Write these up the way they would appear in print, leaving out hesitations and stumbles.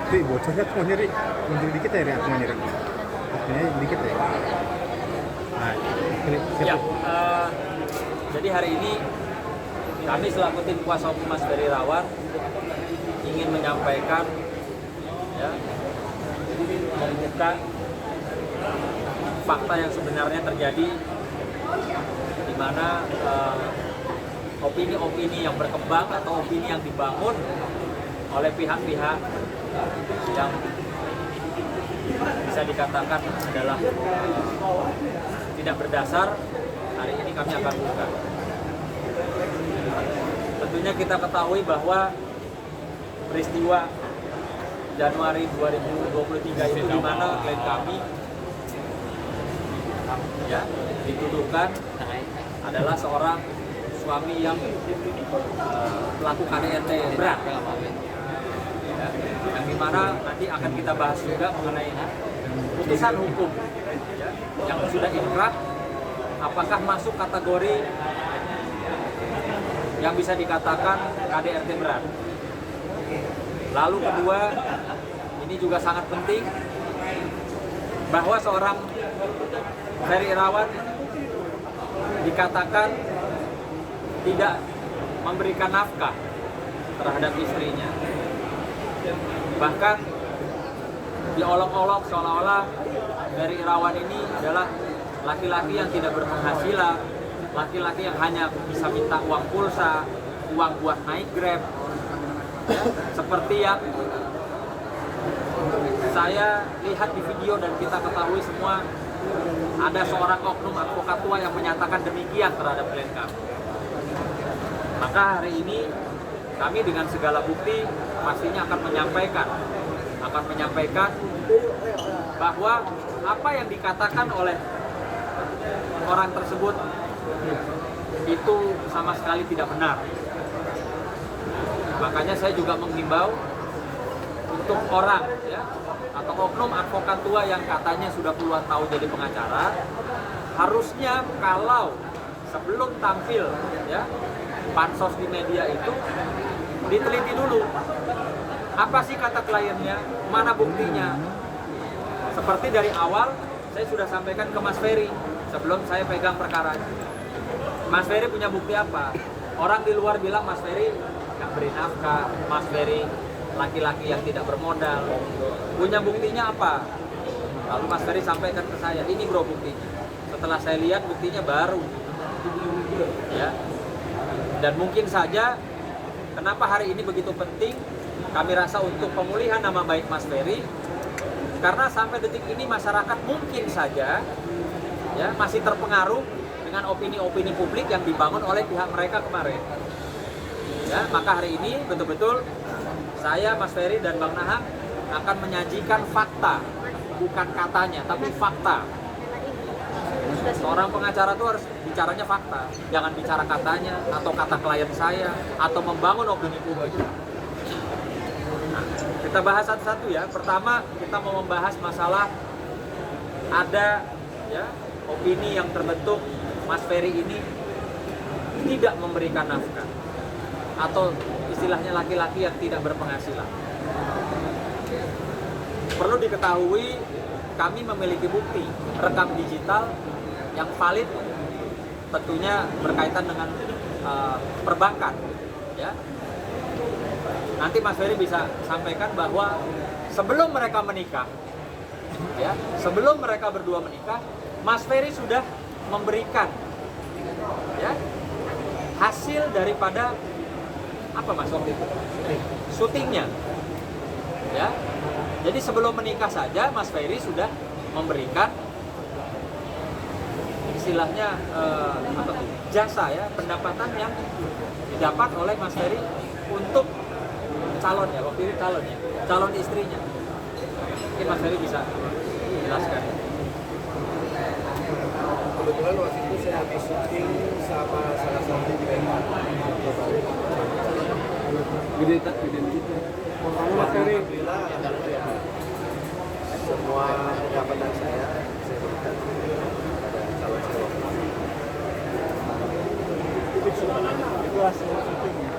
Ri, bocornya cuma nyeri, mundur dikit ya, Ri, cuma nyeri. Sebenarnya dikit ya. Nah, Ri, Ya, siap. jadi hari ini kami selaku tim kuasa hukum Mas Ferry Irawan ingin menyampaikan, ya, membuka fakta yang sebenarnya terjadi, di mana opini-opini yang berkembang atau opini yang dibangun oleh pihak-pihak yang bisa dikatakan adalah tidak berdasar. Hari ini kami akan buka. Tentunya kita ketahui bahwa peristiwa Januari 2023 itu di mana klien kami, ya, dituduhkan adalah seorang suami yang pelaku KDRT berat, ya, yang dimana nanti akan kita bahas juga mengenai putusan hukum, ya, yang sudah inkrah, apakah masuk kategori yang bisa dikatakan KDRT berat. Lalu kedua, ini juga sangat penting bahwa seorang Ferry Irawan dikatakan tidak memberikan nafkah terhadap istrinya. Bahkan diolok-olok seolah-olah Ferry Irawan ini adalah laki-laki yang tidak berpenghasilan, laki-laki yang hanya bisa minta uang pulsa, uang buat naik Grab. Ya, seperti yang saya lihat di video dan kita ketahui semua, ada seorang oknum advokat tua yang menyatakan demikian terhadap klien kami. Maka hari ini kami dengan segala bukti pastinya akan menyampaikan bahwa apa yang dikatakan oleh orang tersebut itu sama sekali tidak benar. Makanya saya juga menghimbau untuk orang, ya, atau oknum advokat tua yang katanya sudah puluhan tahun jadi pengacara, harusnya kalau sebelum tampil, ya, pansos di media itu diteliti dulu apa sih kata kliennya, mana buktinya. Seperti dari awal saya sudah sampaikan ke Mas Ferry sebelum saya pegang perkara. Mas Ferry punya bukti apa? Orang di luar bilang Mas Ferry nggak beri nafkah, Mas Ferry laki-laki yang tidak bermodal. Punya buktinya apa? Lalu Mas Ferry sampaikan ke saya, ini bro buktinya. Setelah saya lihat buktinya baru, ya. Dan mungkin saja kenapa hari ini begitu penting kami rasa untuk pemulihan nama baik Mas Ferry, karena sampai detik ini masyarakat mungkin saja, ya, masih terpengaruh dengan opini-opini publik yang dibangun oleh pihak mereka kemarin. Ya, maka hari ini betul-betul saya, Mas Ferry dan Bang Nahang akan menyajikan fakta, bukan katanya, tapi fakta. Seorang pengacara itu harus bicaranya fakta, jangan bicara katanya atau kata klien saya atau membangun opini publik. Nah, kita bahas satu-satu ya. Pertama kita mau membahas masalah ada, ya, opini yang terbentuk Mas Ferry ini tidak memberikan nafkah atau istilahnya laki-laki yang tidak berpenghasilan. Perlu diketahui kami memiliki bukti rekam digital yang valid, tentunya berkaitan dengan perbankan, ya. Nanti Mas Ferry bisa sampaikan bahwa sebelum mereka menikah, ya, sebelum mereka berdua menikah, Mas Ferry sudah memberikan, ya, hasil daripada apa Mas waktu itu? Syutingnya, ya. Jadi sebelum menikah saja Mas Ferry sudah memberikan istilahnya apa tuh, jasa, ya, pendapatan yang didapat oleh Mas Ferry untuk calon, ya, waktu itu calon istrinya. Mungkin Mas Ferry bisa jelaskan. Kebetulan waktu itu saya habis syuting sama salah satu band gede gitu. Mas Ferry, alhamdulillah ya, semua pendapatan saya berikan pada calon saya. Itu hasil syutingnya.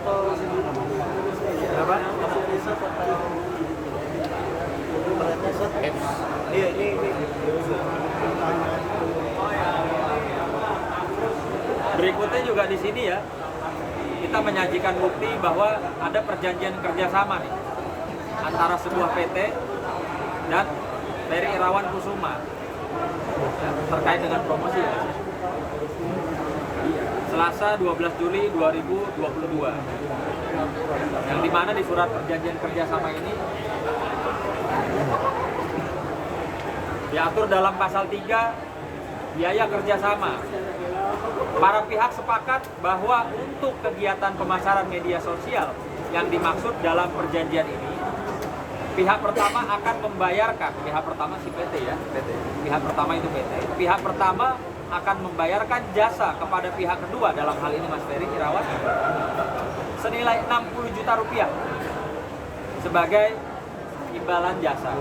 atau berapa? Iya, ini. Berikutnya juga di sini ya, kita menyajikan bukti bahwa ada perjanjian kerjasama nih antara sebuah PT dan Ferry Irawan Kusuma ya, terkait dengan promosi ya. Selasa 12 Juli 2022 yang dimana di surat perjanjian kerjasama ini diatur dalam pasal 3 biaya kerjasama. Para pihak sepakat bahwa untuk kegiatan pemasaran media sosial yang dimaksud dalam perjanjian ini, pihak pertama akan membayarkan, pihak pertama si PT ya, PT. Pihak pertama itu PT. Pihak pertama akan membayarkan jasa kepada pihak kedua, dalam hal ini Mas Ferry Irawan, senilai 60 juta rupiah sebagai imbalan jasa.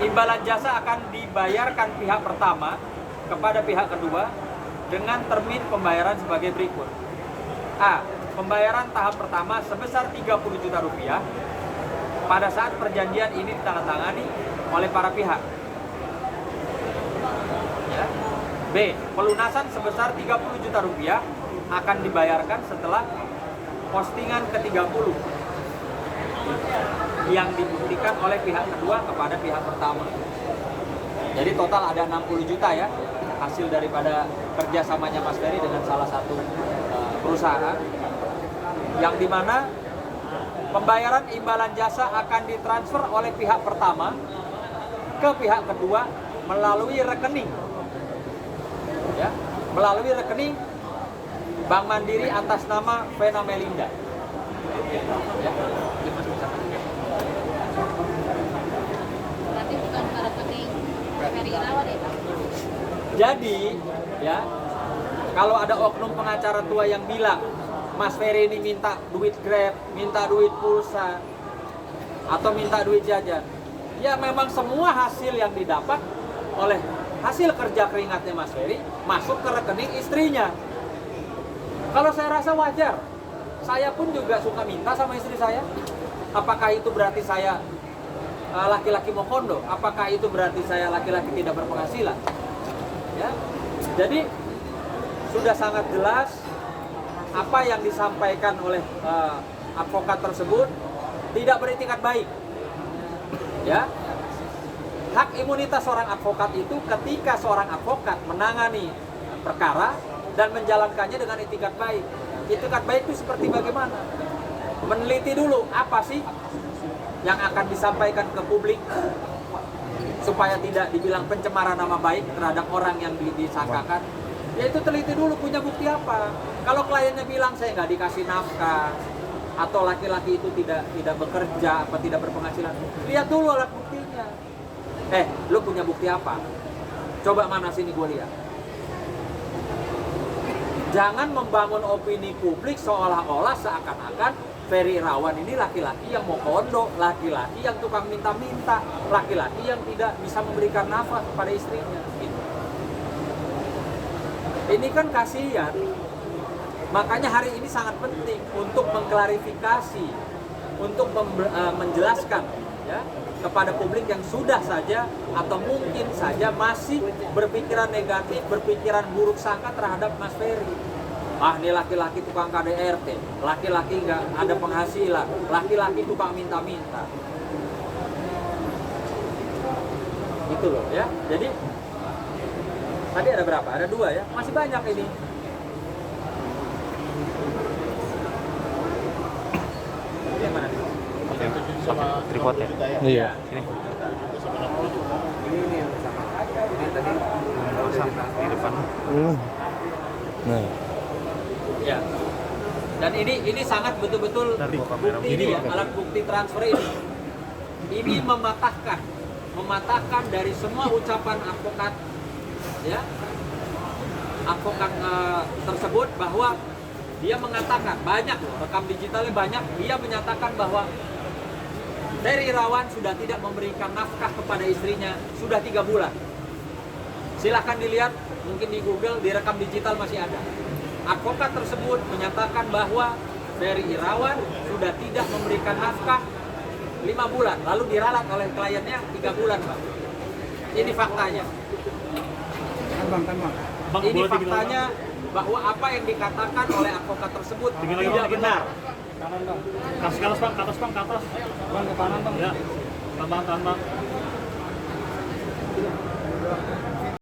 Imbalan jasa akan dibayarkan pihak pertama kepada pihak kedua dengan termin pembayaran sebagai berikut. A. Pembayaran tahap pertama sebesar 30 juta rupiah pada saat perjanjian ini ditandatangani oleh para pihak. Ya. B. Pelunasan sebesar 30 juta rupiah akan dibayarkan setelah postingan ke-30 yang dibuktikan oleh pihak kedua kepada pihak pertama. Jadi total ada 60 juta ya hasil daripada kerjasamanya Mas Ferry dengan salah satu perusahaan, yang dimana pembayaran imbalan jasa akan ditransfer oleh pihak pertama ke pihak kedua melalui rekening, ya, melalui rekening Bank Mandiri atas nama Vena Melinda. Ya. Berarti bukan ke rekening Ferry Irawan ya Pak? Jadi, ya, kalau ada oknum pengacara tua yang bilang Mas Ferry ini minta duit Grab, minta duit pulsa, atau minta duit jajan, ya memang semua hasil yang didapat oleh hasil kerja keringatnya Mas Ferry masuk ke rekening istrinya. Kalau saya rasa wajar, saya pun juga suka minta sama istri saya. Apakah itu berarti saya laki-laki mau kondo? Apakah itu berarti saya laki-laki tidak berpenghasilan? Ya, jadi sudah sangat jelas apa yang disampaikan oleh advokat tersebut tidak beretikat baik. Ya, hak imunitas seorang advokat itu ketika seorang advokat menangani perkara dan menjalankannya dengan etikat baik. Etikat baik itu seperti bagaimana? Meneliti dulu apa sih yang akan disampaikan ke publik supaya tidak dibilang pencemaran nama baik terhadap orang yang disangkakan. Ya itu teliti dulu, punya bukti apa. Kalau kliennya bilang saya nggak dikasih nafkah atau laki-laki itu tidak bekerja apa tidak berpenghasilan, lihat dulu alat buktinya. Lu punya bukti apa? Coba mana sini gue lihat. Jangan membangun opini publik seolah-olah seakan-akan Ferry Irawan ini laki-laki yang mau kondo, laki-laki yang tukang minta-minta, laki-laki yang tidak bisa memberikan nafkah kepada istrinya. Gitu. Ini kan kasihan. Makanya hari ini sangat penting untuk mengklarifikasi, untuk menjelaskan ya kepada publik yang sudah saja atau mungkin saja masih berpikiran negatif, berpikiran buruk sangka terhadap Mas Ferry. Ah, ini laki-laki tukang KDRT, laki-laki nggak ada penghasilan, laki-laki tukang minta-minta. Gitu loh ya. Jadi tadi ada berapa? Ada 2 ya. Masih banyak ini. Ini yang mana? Sama tripod ya? Iya. Sini. Ini yang sama. Ini tadi Pasang di depan. Nah, Ya. Dan ini sangat betul-betul Ntar gua kamera bukti begini ini ya, ya. alat bukti transfer ini. Ini mematahkan dari semua ucapan advokat ya. Advokat tersebut bahwa dia mengatakan banyak loh, rekam digitalnya banyak, dia menyatakan bahwa Ferry Irawan sudah tidak memberikan nafkah kepada istrinya sudah 3 bulan. Silahkan dilihat, mungkin di Google, di rekam digital masih ada. advokat tersebut menyatakan bahwa Ferry Irawan sudah tidak memberikan nafkah 5 bulan, lalu diralat oleh kliennya 3 bulan, Bang. Ini faktanya. Ini faktanya bahwa apa yang dikatakan oleh advokat tersebut tidak benar. Kasih ke atas bang, ke atas bang, ke atas. Bang ke kanan bang. Ya, tahan bang.